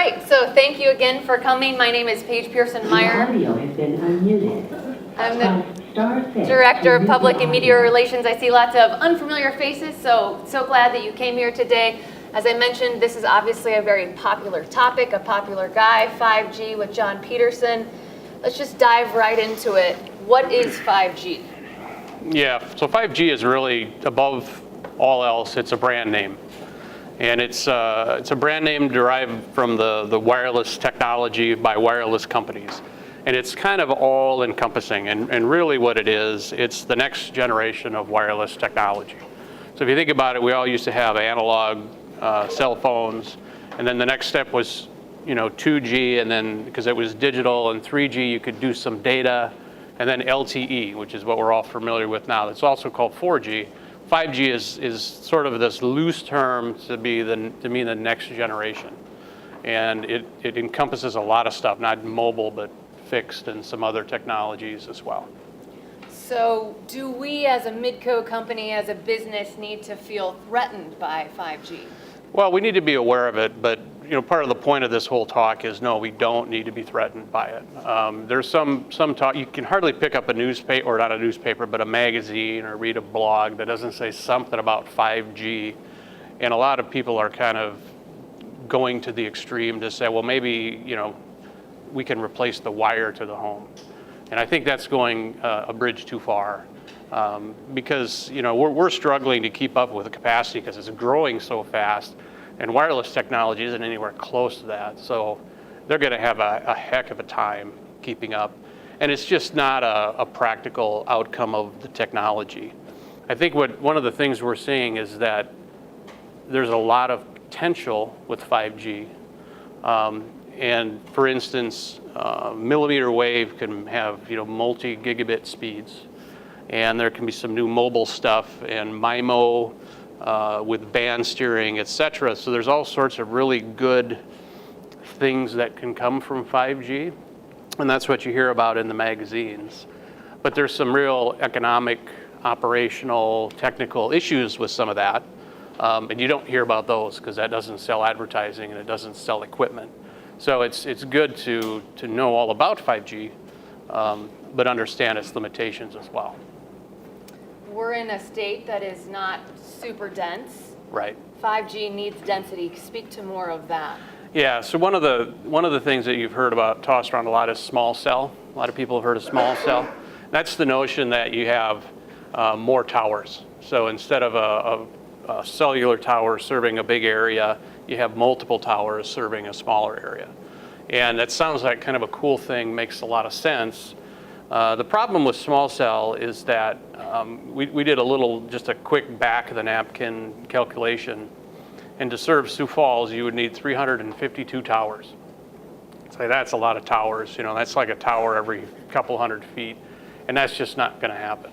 right, so thank you again for coming. My name is Paige Pearson-Meyer. Audio has been unmuted. I'm the Director of Public and Media Relations. I see lots of unfamiliar faces, so glad that you came here today. As I mentioned, this is obviously a very popular topic, a popular guy, 5G with Jon Pederson. Let's just dive right into it. What is 5G? Yeah, so 5G is really, above all else, it's a brand name. And it's a brand name derived from the wireless technology by wireless companies. And it's kind of all encompassing. And really what it is, it's the next generation of wireless technology. So if you think about it, we all used to have analog cell phones. And then the next step was, 2G, and then because it was digital, and 3G, you could do some data. And then LTE, which is what we're all familiar with now. It's also called 4G. 5G is sort of this loose term to mean the next generation. And it encompasses a lot of stuff, not mobile, but fixed and some other technologies as well. So do we as a midco company, as a business, need to feel threatened by 5G? Well, we need to be aware of it, but part of the point of this whole talk is no, we don't need to be threatened by it. There's some talk, you can hardly pick up a newspaper, or not a newspaper, but a magazine or read a blog that doesn't say something about 5G. And a lot of people are kind of going to the extreme to say, well, maybe, we can replace the wire to the home. And I think that's going a bridge too far. Because, we're struggling to keep up with the capacity because it's growing so fast. And wireless technology isn't anywhere close to that. So they're going to have a heck of a time keeping up. And it's just not a practical outcome of the technology. I think one of the things we're seeing is that there's a lot of potential with 5G. And for instance, millimeter wave can have multi-gigabit speeds. And there can be some new mobile stuff and MIMO, with band steering, etc. So there's all sorts of really good things that can come from 5G, and that's what you hear about in the magazines. But there's some real economic, operational, technical issues with some of that, and you don't hear about those because that doesn't sell advertising and it doesn't sell equipment. So it's good to know all about 5G, but understand its limitations as well. We're in a state that is not super dense. Right. 5G needs density. Speak to more of that. Yeah, so one of the things that you've heard about tossed around a lot is small cell. A lot of people have heard of small cell. That's the notion that you have more towers. So instead of a cellular tower serving a big area, you have multiple towers serving a smaller area. And that sounds like kind of a cool thing, makes a lot of sense. The problem with small cell is that we did just a quick back of the napkin calculation. And to serve Sioux Falls, you would need 352 towers. So that's a lot of towers. That's like a tower every couple hundred feet. And that's just not going to happen.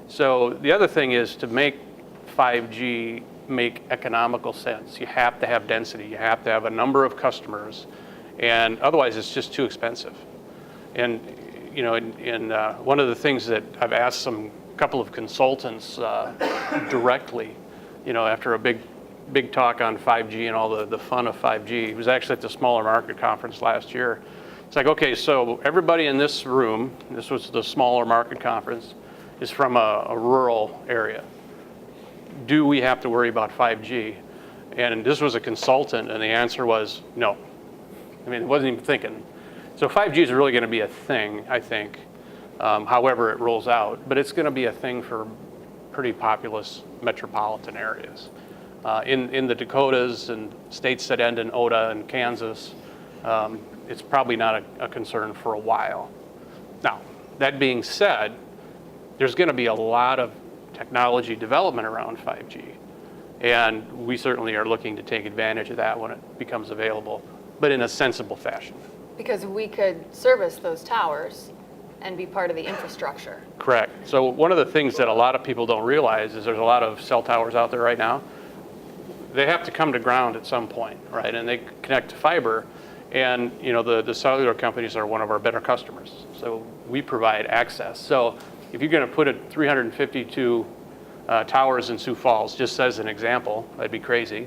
So the other thing is to make 5G make economical sense. You have to have density. You have to have a number of customers. And otherwise, it's just too expensive. And one of the things that I've asked some couple of consultants directly, after a big talk on 5G and all the fun of 5G, it was actually at the Smaller Market Conference last year. It's like, okay, so everybody in this room, this was the Smaller Market Conference, is from a rural area. Do we have to worry about 5G? And this was a consultant, and the answer was no. It wasn't even thinking. So 5G is really going to be a thing, I think, however it rolls out. But it's going to be a thing for pretty populous metropolitan areas. In the Dakotas and states that end in Oda and Kansas, it's probably not a concern for a while. Now, that being said, there's going to be a lot of technology development around 5G. And we certainly are looking to take advantage of that when it becomes available, but in a sensible fashion. Because we could service those towers and be part of the infrastructure. Correct. So one of the things that a lot of people don't realize is there's a lot of cell towers out there right now. They have to come to ground at some point, right? And they connect to fiber. And the cellular companies are one of our better customers. So we provide access. So if you're going to put 352 towers in Sioux Falls, just as an example, that'd be crazy.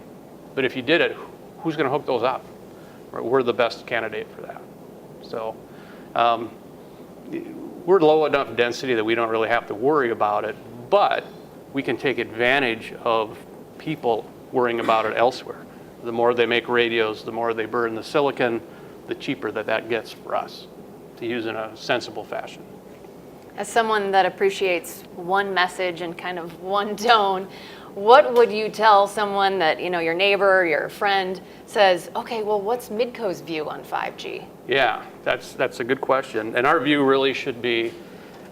But if you did it, who's going to hook those up? We're the best candidate for that. So we're low enough density that we don't really have to worry about it, but we can take advantage of people worrying about it elsewhere. The more they make radios, the more they burn the silicon, the cheaper that gets for us to use in a sensible fashion. As someone that appreciates one message and kind of one tone, what would you tell someone that, your neighbor, your friend says, okay, well, what's Midco's view on 5G? Yeah, that's a good question. And our view really should be,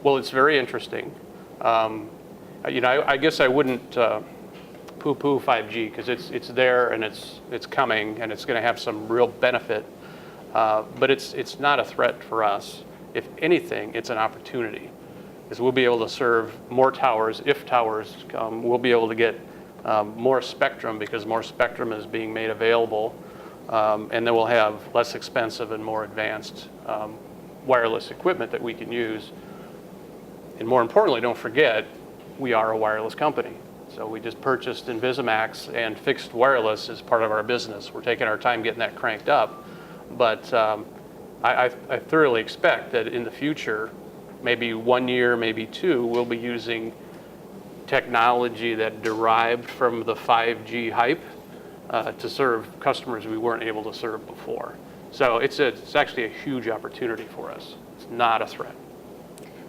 well, it's very interesting. I guess I wouldn't poo-poo 5G because it's there and it's coming and it's going to have some real benefit. But it's not a threat for us. If anything, it's an opportunity, because we'll be able to serve more towers. If towers come, we'll be able to get more spectrum, because more spectrum is being made available, and then we'll have less expensive and more advanced wireless equipment that we can use. And more importantly, don't forget, we are a wireless company. So we just purchased Invisimax, and fixed wireless is part of our business. We're taking our time getting that cranked up. But I thoroughly expect that in the future, maybe 1 year, maybe 2, we'll be using technology that derived from the 5G hype to serve customers we weren't able to serve before. So it's actually a huge opportunity for us. It's not a threat.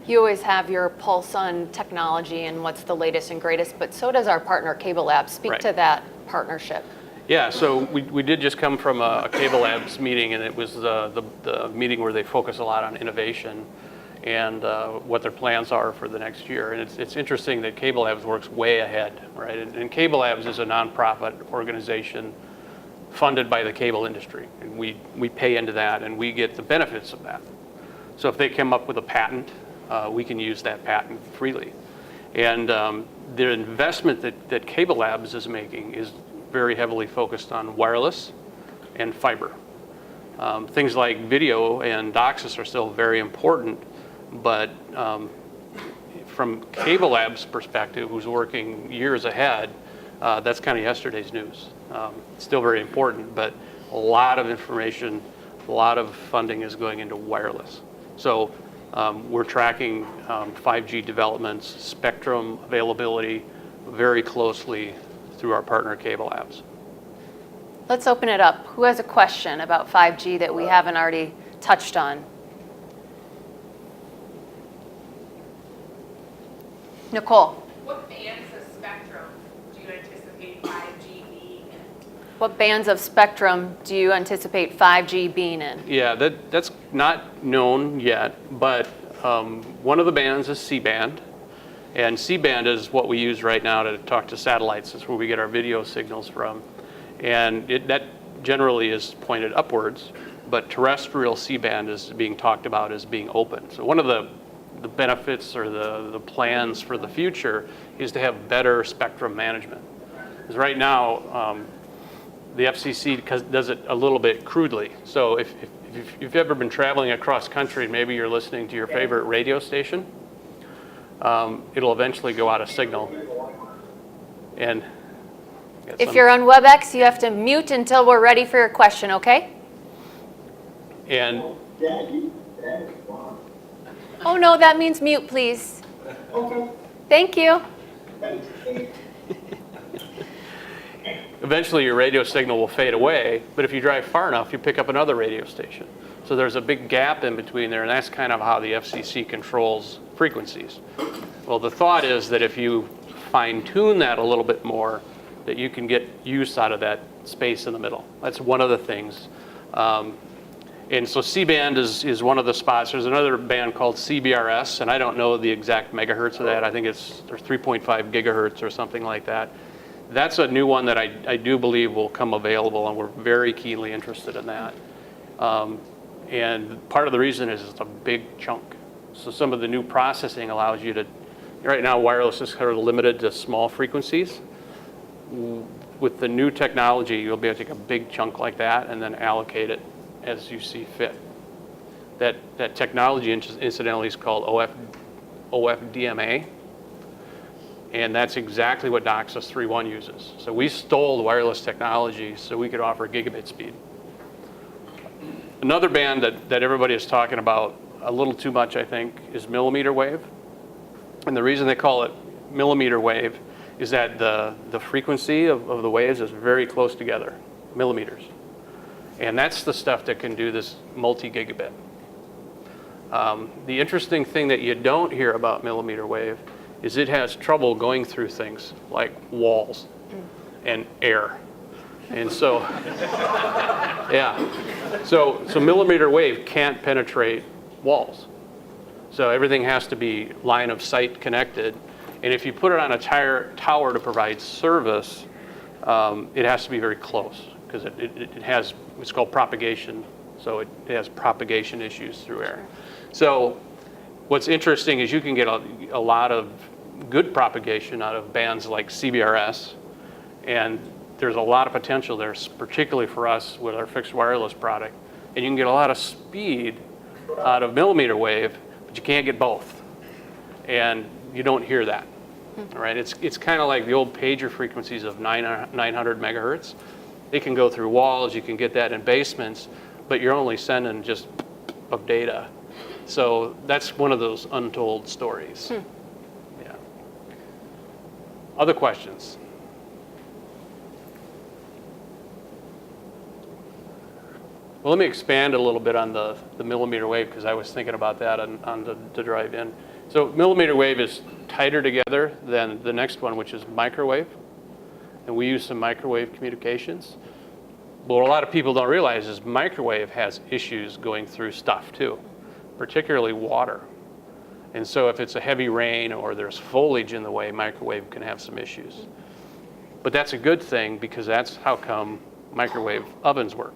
You always have your pulse on technology and what's the latest and greatest, but so does our partner, Cable Labs. Speak to that partnership. Yeah, so we did just come from a Cable Labs meeting, and it was the meeting where they focus a lot on innovation and what their plans are for the next year. And it's interesting that Cable Labs works way ahead, right? And Cable Labs is a nonprofit organization funded by the cable industry, and we pay into that, and we get the benefits of that. So if they come up with a patent, we can use that patent freely. And the investment that Cable Labs is making is very heavily focused on wireless and fiber. Things like video and DOCSIS are still very important, but from Cable Labs' perspective, who's working years ahead, that's kind of yesterday's news. It's still very important, but a lot of information, a lot of funding is going into wireless. So we're tracking 5G developments, spectrum availability very closely through our partner Cable Labs. Let's open it up. Who has a question about 5G that we haven't already touched on? Nicole. What bands of spectrum do you anticipate 5G being in? What bands of spectrum do you anticipate 5G being in? Yeah, that's not known yet, but one of the bands is C-band. And C-band is what we use right now to talk to satellites. It's where we get our video signals from. And that generally is pointed upwards, but terrestrial C-band is being talked about as being open. So one of the benefits or the plans for the future is to have better spectrum management. Because right now, the FCC does it a little bit crudely. So if you've ever been traveling across country and maybe you're listening to your favorite radio station, it'll eventually go out of signal. And if you're on WebEx, you have to mute until we're ready for your question, okay? And oh no, that means mute, please. Thank you. eventually your radio signal will fade away, but if you drive far enough, you pick up another radio station. So there's a big gap in between there, and that's kind of how the FCC controls frequencies. Well, the thought is that if you fine-tune that a little bit more, that you can get use out of that space in the middle. That's one of the things. And so C-band is one of the spots. There's another band called CBRS, and I don't know the exact megahertz of that. I think there's 3.5 gigahertz or something like that. That's a new one that I do believe will come available, and we're very keenly interested in that. And part of the reason is it's a big chunk. So some of the new processing allows you to, right now wireless is kind of limited to small frequencies. With the new technology, you'll be able to take a big chunk like that and then allocate it as you see fit. That technology, incidentally, is called OFDMA, and that's exactly what DOCSIS 3.1 uses. So we stole the wireless technology so we could offer gigabit speed. Another band that everybody is talking about a little too much, I think, is millimeter wave. And the reason they call it millimeter wave is that the frequency of the waves is very close together, millimeters. And that's the stuff that can do this multi-gigabit. The interesting thing that you don't hear about millimeter wave is it has trouble going through things like walls and air. And so, yeah. So millimeter wave can't penetrate walls. So everything has to be line of sight connected. And if you put it on a tower to provide service, it has to be very close because it has, it's called propagation. So it has propagation issues through air. So what's interesting is you can get a lot of good propagation out of bands like CBRS, and there's a lot of potential there, particularly for us with our fixed wireless product. And you can get a lot of speed out of millimeter wave, but you can't get both. And you don't hear that, all right? It's kind of like the old pager frequencies of 900 megahertz. They can go through walls, you can get that in basements, but you're only sending just of data. So that's one of those untold stories. Yeah. Other questions? Well, let me expand a little bit on the millimeter wave because I was thinking about that on the drive in. So millimeter wave is tighter together than the next one, which is microwave. And we use some microwave communications. But what a lot of people don't realize is microwave has issues going through stuff too, particularly water. And so if it's a heavy rain or there's foliage in the way, microwave can have some issues. But that's a good thing because that's how come microwave ovens work.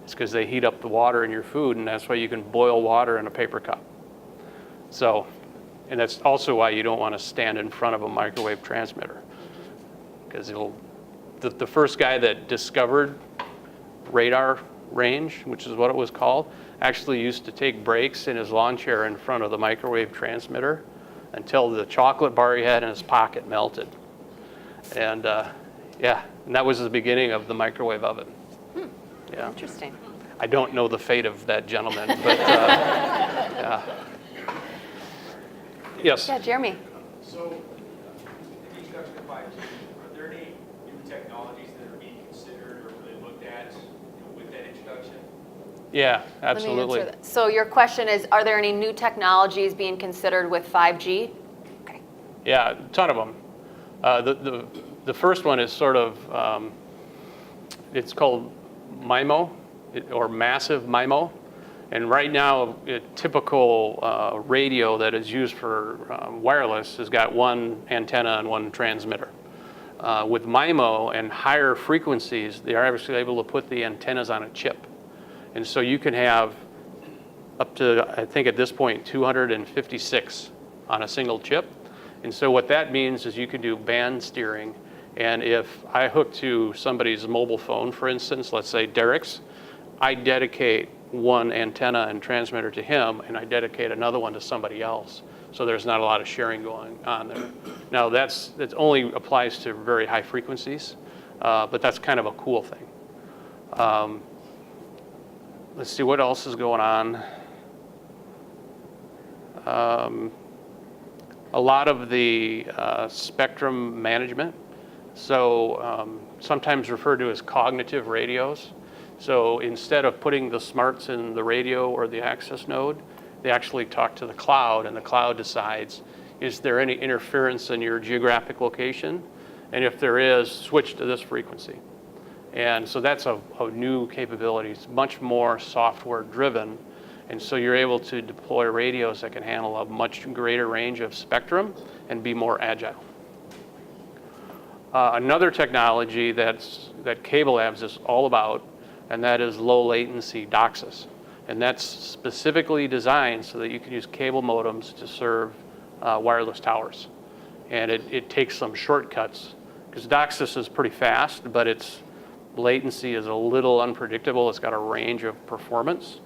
It's because they heat up the water in your food, and that's why you can boil water in a paper cup. So, and that's also why you don't want to stand in front of a microwave transmitter, because the first guy that discovered radar range, which is what it was called, actually used to take breaks in his lawn chair in front of the microwave transmitter until the chocolate bar he had in his pocket melted. And yeah, and that was the beginning of the microwave oven. Yeah. Interesting. I don't know the fate of that gentleman, but yeah. Yes. Yeah, Jeremy. So, the introduction of 5G, are there any new technologies that are being considered or really looked at with that introduction? Yeah, Let me absolutely. answer that. So your question is, are there any new technologies being considered with 5G? Okay. Yeah, a ton of them. The first one is sort of, it's called MIMO, or massive MIMO. And right now, a typical radio that is used for wireless has got one antenna and one transmitter. With MIMO and higher frequencies, they are actually able to put the antennas on a chip. And so you can have up to, I think at this point, 256 on a single chip. And so what that means is you can do band steering. And if I hook to somebody's mobile phone, for instance, let's say Derek's, I dedicate one antenna and transmitter to him, and I dedicate another one to somebody else. So there's not a lot of sharing going on there. Now that only applies to very high frequencies, but that's kind of a cool thing. Let's see what else is going on. A lot of the spectrum management. So sometimes referred to as cognitive radios. So instead of putting the smarts in the radio or the access node, they actually talk to the cloud, and the cloud decides, is there any interference in your geographic location? And if there is, switch to this frequency. And so that's a new capability. It's much more software driven. And so you're able to deploy radios that can handle a much greater range of spectrum and be more agile. Another technology that CableLabs is all about, and that is low latency DOCSIS. And that's specifically designed so that you can use cable modems to serve wireless towers. And it takes some shortcuts, because DOCSIS is pretty fast, but its latency is a little unpredictable. It's got a range of performance.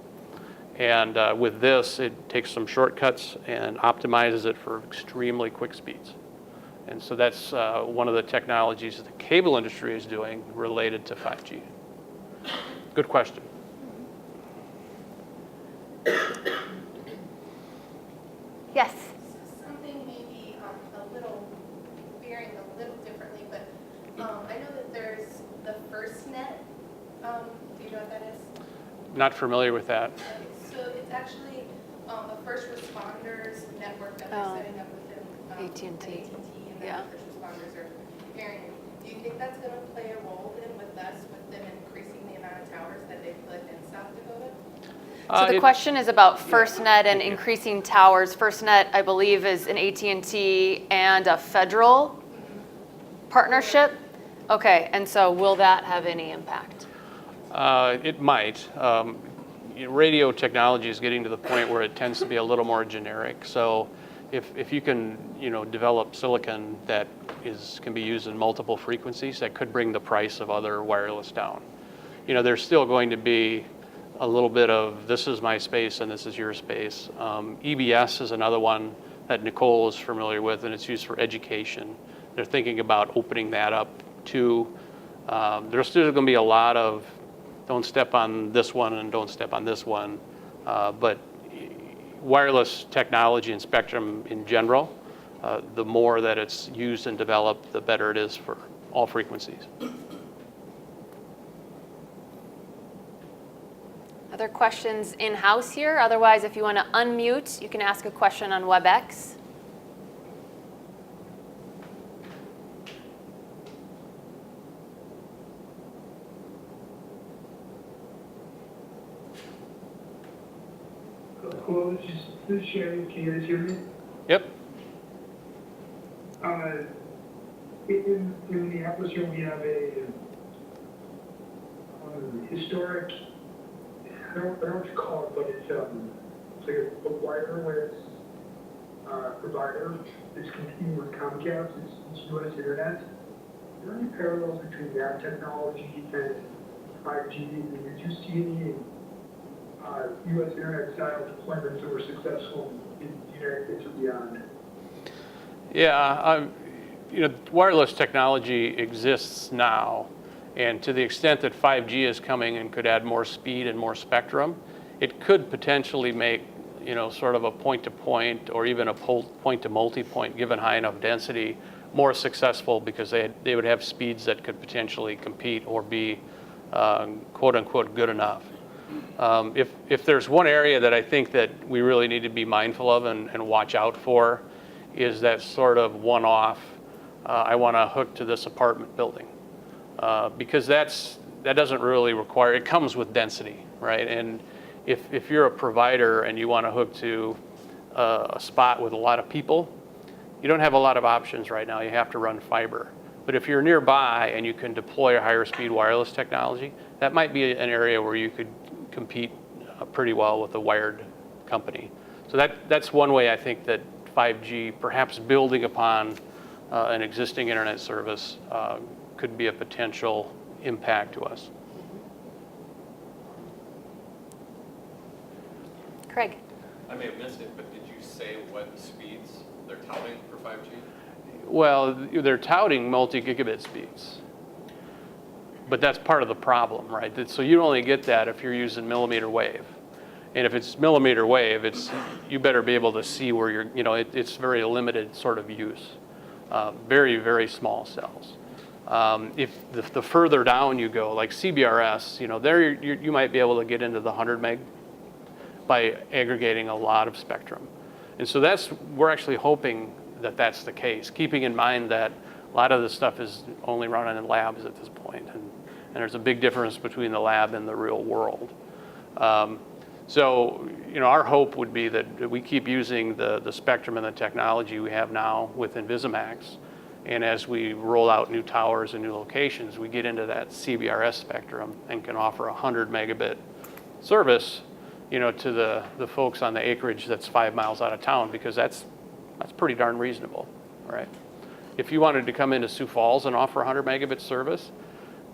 And with this, it takes some shortcuts and optimizes it for extremely quick speeds. And so that's one of the technologies that the cable industry is doing related to 5G. Good question. you know what that is? Not familiar with that. So it's actually a first responders network that they're setting up within AT&T. and then Yeah. the first responders are pairing you. Do you think that's going to play a role then with us, with them increasing the amount of towers that they put in South Dakota? So the question is about FirstNet and increasing towers. FirstNet, I believe, is an AT&T and a federal partnership. Okay, and so will that have any impact? It might. Radio technology is getting to the point where it tends to be a little more generic. So if you can, develop silicon that can be used in multiple frequencies, that could bring the price of other wireless down. There's still going to be a little bit of this is my space and this is your space. EBS is another one that Nicole is familiar with, and it's used for education. They're thinking about opening that up too. There's still going to be a lot of don't step on this one and don't step on this one, but wireless technology and spectrum in general, the more that it's used and developed, the better it is for all frequencies. Other questions in-house here? Otherwise, if you want to unmute, you can ask a question on WebEx. Hello, this is Sherry. Can you guys hear me? Yep. In Minneapolis here, we have a historic, I don't know what to call it, but it's like a wireless provider that's competing with Comcast. It's U.S. Internet. Are there any parallels between that technology and 5G? Did you see any U.S. Internet style deployments that were successful in the United States or beyond? Yeah, wireless technology exists now, and to the extent that 5G is coming and could add more speed and more spectrum, it could potentially make, sort of a point-to-point or even a point-to-multi-point, given high enough density, more successful because they would have speeds that could potentially compete or be quote-unquote good enough. If there's one area that I think that we really need to be mindful of and watch out for is that sort of one-off, I want to hook to this apartment building. Because that doesn't really require, it comes with density, right? And if you're a provider and you want to hook to a spot with a lot of people, you don't have a lot of options right now. You have to run fiber. But if you're nearby and you can deploy a higher speed wireless technology, that might be an area where you could compete pretty well with a wired company. So that's one way I think that 5G, perhaps building upon an existing internet service, could be a potential impact to us. Craig. I may have missed it, but did you say what speeds they're touting for 5G? Well, they're touting multi-gigabit speeds. But that's part of the problem, right? So you only get that if you're using millimeter wave. And if it's millimeter wave, you better be able to see where you're, it's very limited sort of use. Very, very small cells. If the further down you go, like CBRS, there you might be able to get into the 100 meg by aggregating a lot of spectrum. And so we're actually hoping that that's the case, keeping in mind that a lot of this stuff is only running in labs at this point, and there's a big difference between the lab and the real world. So, our hope would be that we keep using the spectrum and the technology we have now with Invisimax, and as we roll out new towers and new locations, we get into that CBRS spectrum and can offer 100 megabit service, to the folks on the acreage that's 5 miles out of town, because that's pretty darn reasonable, right? If you wanted to come into Sioux Falls and offer 100 megabit service,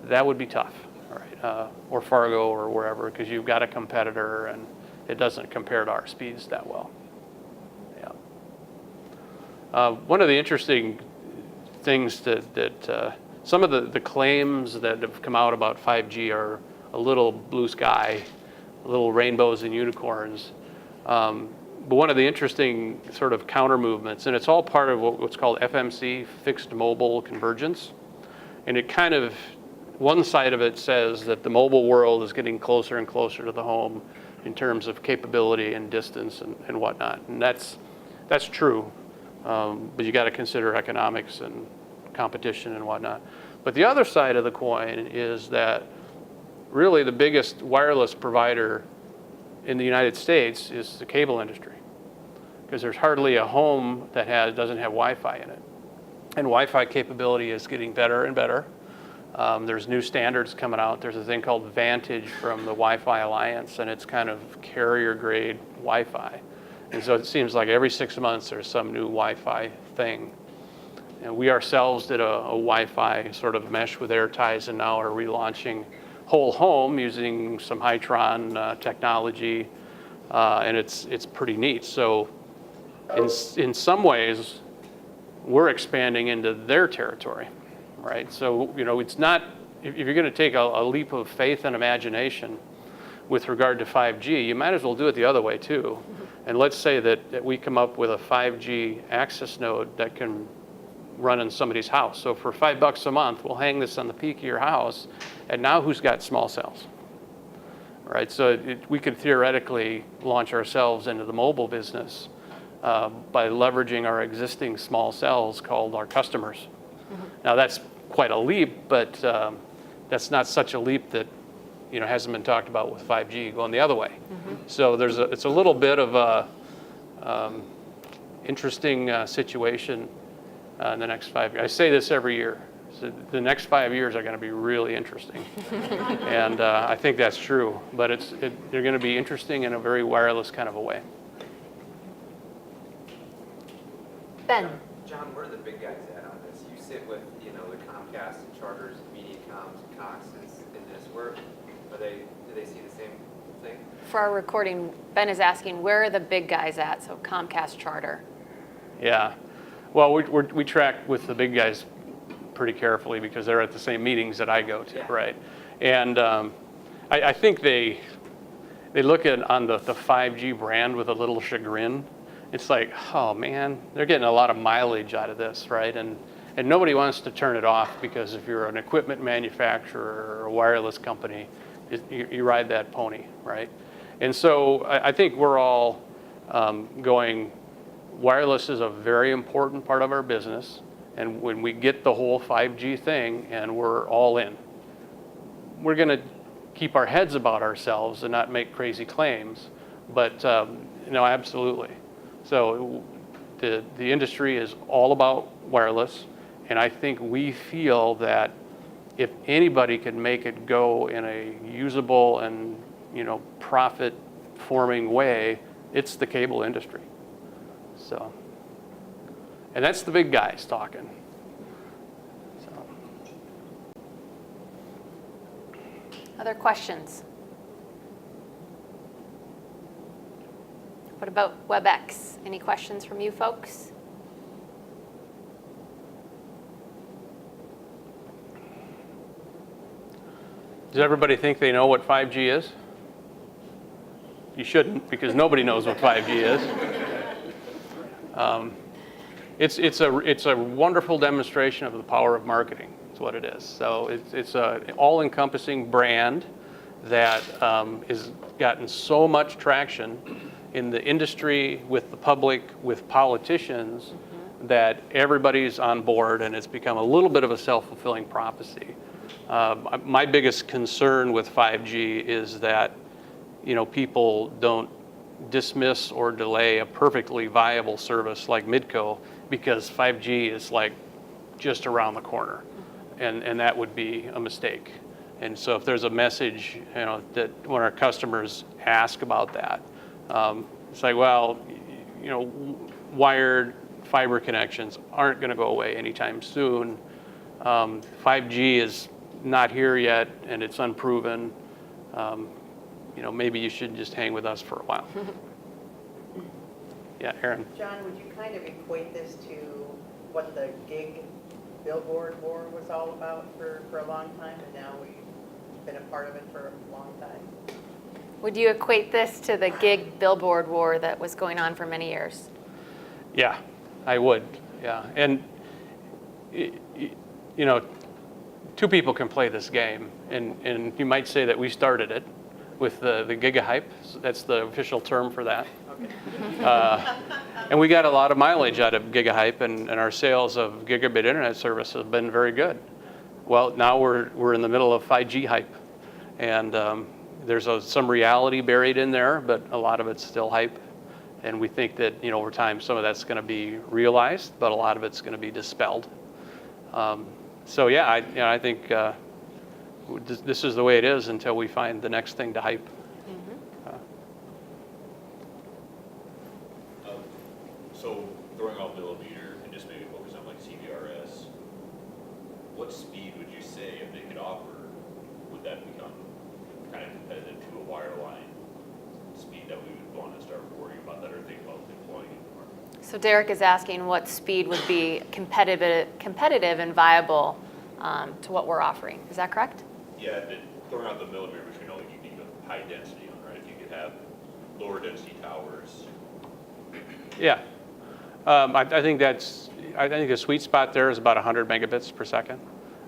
that would be tough, right? Or Fargo or wherever, because you've got a competitor and it doesn't compare to our speeds that well. Yeah. One of the interesting things that some of the claims that have come out about 5G are a little blue sky, a little rainbows and unicorns. But one of the interesting sort of counter movements, and it's all part of what's called FMC, fixed mobile convergence, and it kind of one side of it says that the mobile world is getting closer and closer to the home in terms of capability and distance and whatnot. And that's true, but you got to consider economics and competition and whatnot. But the other side of the coin is that really the biggest wireless provider in the United States is the cable industry, because there's hardly a home that doesn't have Wi-Fi in it. And Wi-Fi capability is getting better and better. There's new standards coming out. There's a thing called Vantage from the Wi-Fi Alliance, and it's kind of carrier-grade Wi-Fi. And so it seems like every 6 months there's some new Wi-Fi thing. And we ourselves did a Wi-Fi sort of mesh with AirTies, and now are relaunching whole home using some Hytron technology, and it's pretty neat. So in some ways, we're expanding into their territory, right? So, it's not, if you're going to take a leap of faith and imagination with regard to 5G, you might as well do it the other way too. And let's say that we come up with a 5G access node that can run in somebody's house. So for $5 a month, we'll hang this on the peak of your house, and now who's got small cells? Right, so we could theoretically launch ourselves into the mobile business by leveraging our existing small cells called our customers. Mm-hmm. Now that's quite a leap, but that's not such a leap that hasn't been talked about with 5G going the other way. Mm-hmm. So it's a little bit of a interesting situation in the next 5 years. I say this every year. So the next 5 years are going to be really interesting, and I think that's true. But they're going to be interesting in a very wireless kind of a way. Ben. John, where are the big guys at on this? You sit with, the Comcast and Charters, Mediacoms, and Coxes in this. Where are they? Do they see the same thing? For our recording, Ben is asking, where are the big guys at? So Comcast, Charter. Yeah. Well, we track with the big guys pretty carefully because they're at the same meetings that I go to, yeah. Right? And I think they look at on the 5G brand with a little chagrin. It's like, oh man, they're getting a lot of mileage out of this, right? And nobody wants to turn it off, because if you're an equipment manufacturer or a wireless company, you ride that pony, right? And so I think we're all going, wireless is a very important part of our business, and when we get the whole 5G thing and we're all in, we're going to keep our heads about ourselves and not make crazy claims, but absolutely. So the industry is all about wireless, and I think we feel that if anybody can make it go in a usable and profit-forming way, it's the cable industry. So, and that's the big guys talking. So. Other questions? What about WebEx? Any questions from you folks? Does everybody think they know what 5G is? You shouldn't, because nobody knows what 5G is. It's a wonderful demonstration of the power of marketing. That's what it is. So it's an all-encompassing brand that has gotten so much traction in the industry, with the public, with politicians, mm-hmm. that everybody's on board, and it's become a little bit of a self-fulfilling prophecy. My biggest concern with 5G is that people don't dismiss or delay a perfectly viable service like Midco, because 5G is like just around the corner, and that would be a mistake. And so if there's a message, that when our customers ask about that, it's like, well, wired fiber connections aren't going to go away anytime soon. 5G is not here yet, and it's unproven. Maybe you should just hang with us for a while. Yeah, Aaron. John, would you kind of equate this to what the gig billboard war was all about for a long time, and now we've been a part of it for a long time? Would you equate this to the gig billboard war that was going on for many years? Yeah, I would. Yeah, and two people can play this game, and you might say that we started it with the gigahype. That's the official term for that. And we got a lot of mileage out of gigahype, and our sales of gigabit internet service have been very good. Well, now we're in the middle of 5G hype, and there's some reality buried in there, but a lot of it's still hype. And we think that over time some of that's going to be realized, but a lot of it's going to be dispelled. So yeah, I think this is the way it is until we find the next thing to hype. So throwing out millimeter and just maybe focus on like CBRS, what speed would you say if they could offer, would that become kind of competitive to a wireline speed that we would want to start worrying about that or think about deploying it more? So Derek is asking what speed would be competitive and viable to what we're offering. Is that correct? Yeah, throwing out the millimeter, which we know you need a high density on, right? If you could have lower density towers. Yeah, I think the sweet spot there is about 100 megabits per second.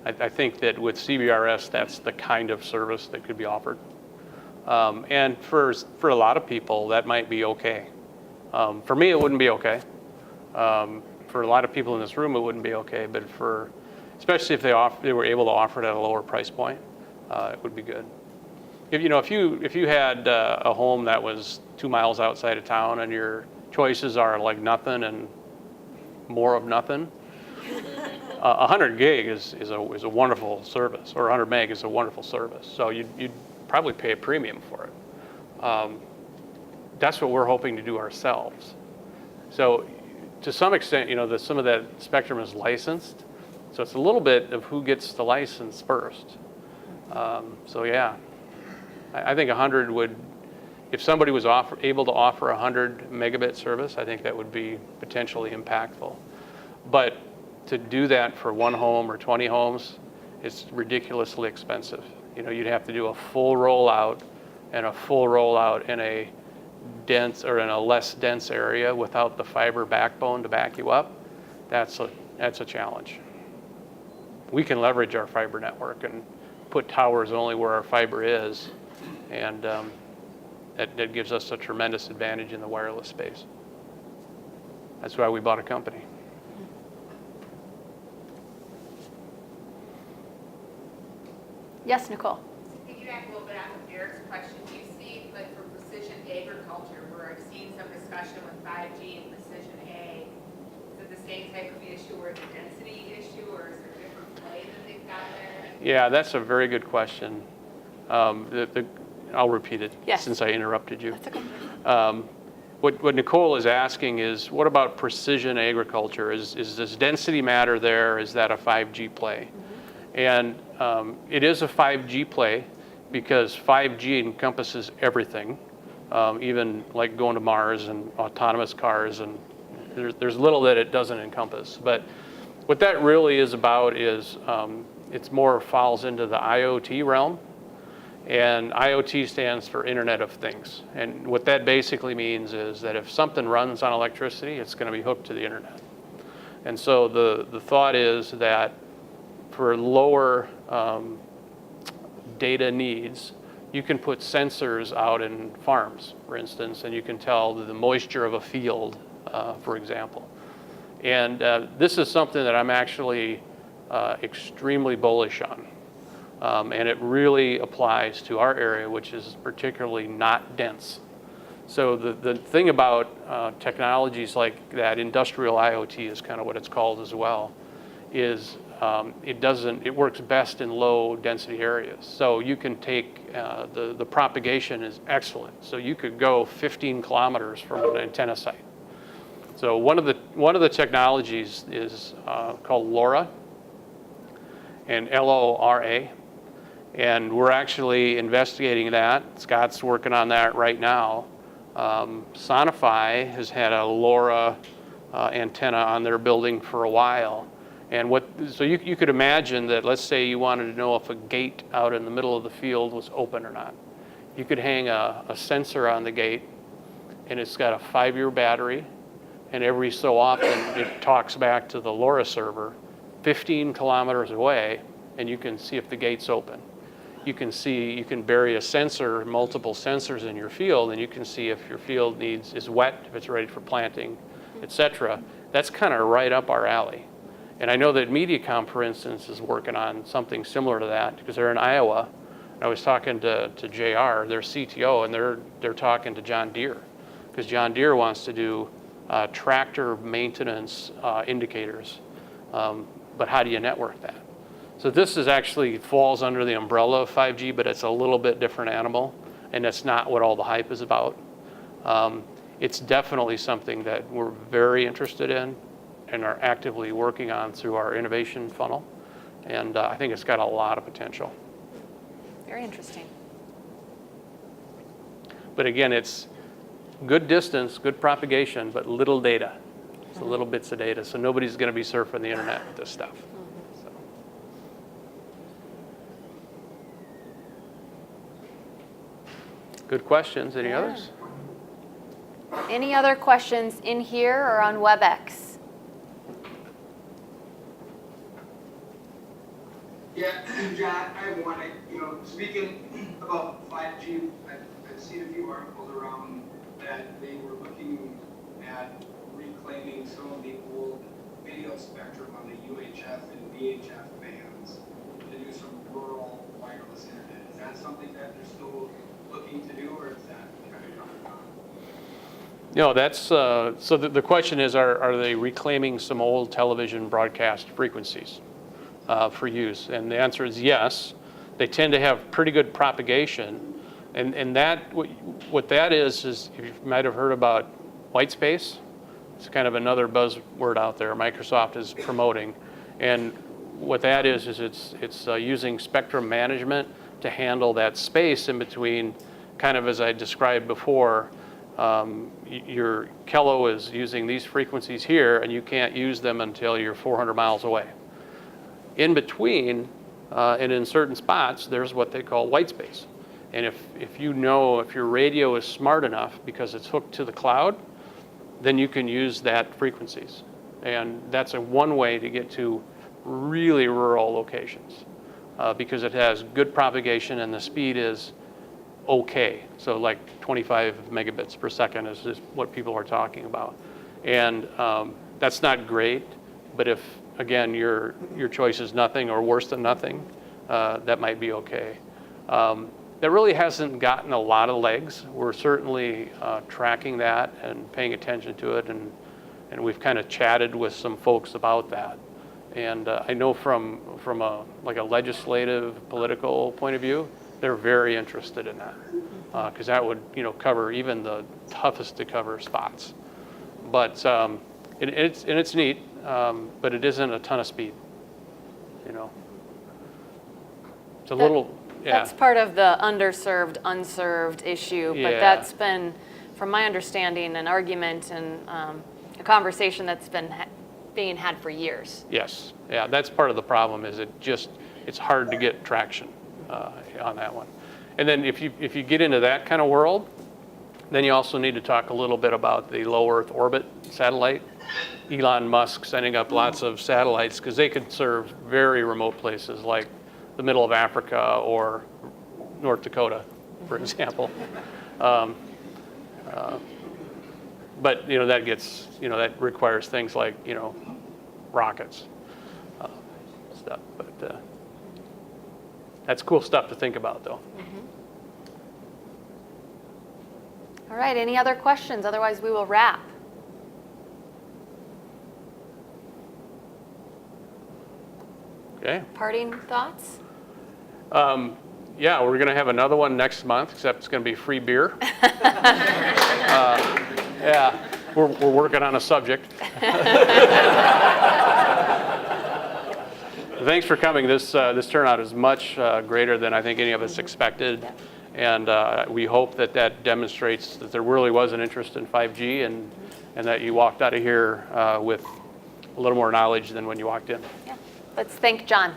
I think that with CBRS, that's the kind of service that could be offered. And for a lot of people, that might be okay. For me, it wouldn't be okay. For a lot of people in this room, it wouldn't be okay. But especially if they were able to offer it at a lower price point, it would be good. If you had a home that was 2 miles outside of town and your choices are like nothing and more of nothing, 100 gig is a wonderful service, or 100 meg is a wonderful service. So you'd probably pay a premium for it. That's what we're hoping to do ourselves. So to some extent, some of that spectrum is licensed. So it's a little bit of who gets the license first. So yeah, I think 100 would, if somebody was able to offer 100 megabit service, I think that would be potentially impactful. But to do that for one home or 20 homes, it's ridiculously expensive. You'd have to do a full rollout and a full rollout in a dense or in a less dense area without the fiber backbone to back you up. That's a challenge. We can leverage our fiber network and put towers only where our fiber is, and that gives us a tremendous advantage in the wireless space. That's why we bought a company. Yes, Nicole. To piggyback a little bit on Derek's question, do you see, like for precision agriculture, where I've seen some discussion with 5G and precision ag, is it the same type of issue or the density issue, or is there a different play that they've got there? Yeah, that's a very good question. I'll repeat it since I interrupted you. That's okay. What Nicole is asking is, what about precision agriculture? Is this density matter there? Is that a 5G play? And it is a 5G play because 5G encompasses everything, even like going to Mars and autonomous cars, and there's little that it doesn't encompass. But what that really is about is it's more falls into the IoT realm. And IoT stands for Internet of Things. And what that basically means is that if something runs on electricity, it's going to be hooked to the internet. And so the thought is that for lower data needs, you can put sensors out in farms, for instance, and you can tell the moisture of a field, for example. And this is something that I'm actually extremely bullish on. And it really applies to our area, which is particularly not dense. So the thing about technologies like that, industrial IoT is kind of what it's called as well, is it works best in low density areas. So you can take, the propagation is excellent. So you could go 15 kilometers from an antenna site. So one of the technologies is called LoRa, and LoRa. And we're actually investigating that. Scott's working on that right now. Sonify has had a LoRa antenna on their building for a while. And so you could imagine that, let's say you wanted to know if a gate out in the middle of the field was open or not. You could hang a sensor on the gate, and it's got a 5-year battery, and every so often it talks back to the LoRa server 15 kilometers away, and you can see if the gate's open. You can bury a sensor, multiple sensors in your field, and you can see if your field is wet, if it's ready for planting, et cetera. That's kind of right up our alley. And I know that MediaCom, for instance, is working on something similar to that because they're in Iowa. I was talking to JR, their CTO, and they're talking to John Deere because John Deere wants to do tractor maintenance indicators. But how do you network that? So this is actually falls under the umbrella of 5G, but it's a little bit different animal, and that's not what all the hype is about. It's definitely something that we're very interested in and are actively working on through our innovation funnel. And I think it's got a lot of potential. Very interesting. But again, it's good distance, good propagation, but little data. It's little bits of data. So nobody's going to be surfing the internet with this stuff. So. Good questions. Any others? Any other questions in here or on WebEx? Yeah, John, I have one. Speaking about 5G, I've seen a few articles around that they were looking at reclaiming some of the old video spectrum on the UHF and VHF bands to do some rural wireless internet. Is that something that they're still looking to do, or is that kind of gone? No, that's so the question is, are they reclaiming some old television broadcast frequencies for use? And the answer is yes. They tend to have pretty good propagation, and that what that is you might have heard about white space. It's kind of another buzzword out there Microsoft is promoting, and what that is it's using spectrum management to handle that space in between, kind of as I described before. Your Kello is using these frequencies here, and you can't use them until you're 400 miles away. In between, and in certain spots, there's what they call white space. And if your radio is smart enough because it's hooked to the cloud, then you can use that frequencies. And that's one way to get to really rural locations because it has good propagation and the speed is okay. So like 25 megabits per second is what people are talking about. And that's not great, but if, again, your choice is nothing or worse than nothing, that might be okay. That really hasn't gotten a lot of legs. We're certainly tracking that and paying attention to it, and we've kind of chatted with some folks about that. And I know from a legislative, political point of view, they're very interested in that because that would cover even the toughest to cover spots. But it's neat, but it isn't a ton of speed. It's a little. Yeah. That's part of the underserved, unserved issue, but that's been, from my understanding, an argument and a conversation that's been being had for years. Yes, yeah, that's part of the problem. Is it's hard to get traction on that one. And then if you get into that kind of world, then you also need to talk a little bit about the low Earth orbit satellite. Elon Musk sending up lots of satellites because they could serve very remote places like the middle of Africa or North Dakota, for example. But that gets that requires things like rockets stuff. But that's cool stuff to think about, though. Mm-hmm. All right. Any other questions? Otherwise, we will wrap. Okay. Parting thoughts? Yeah, we're going to have another one next month, except it's going to be free beer. Yeah, we're working on a subject. Thanks for coming. This turnout is much greater than I think any of us expected. And we hope that demonstrates that there really was an interest in 5G and that you walked out of here with a little more knowledge than when you walked in. Yeah. Let's thank Jon.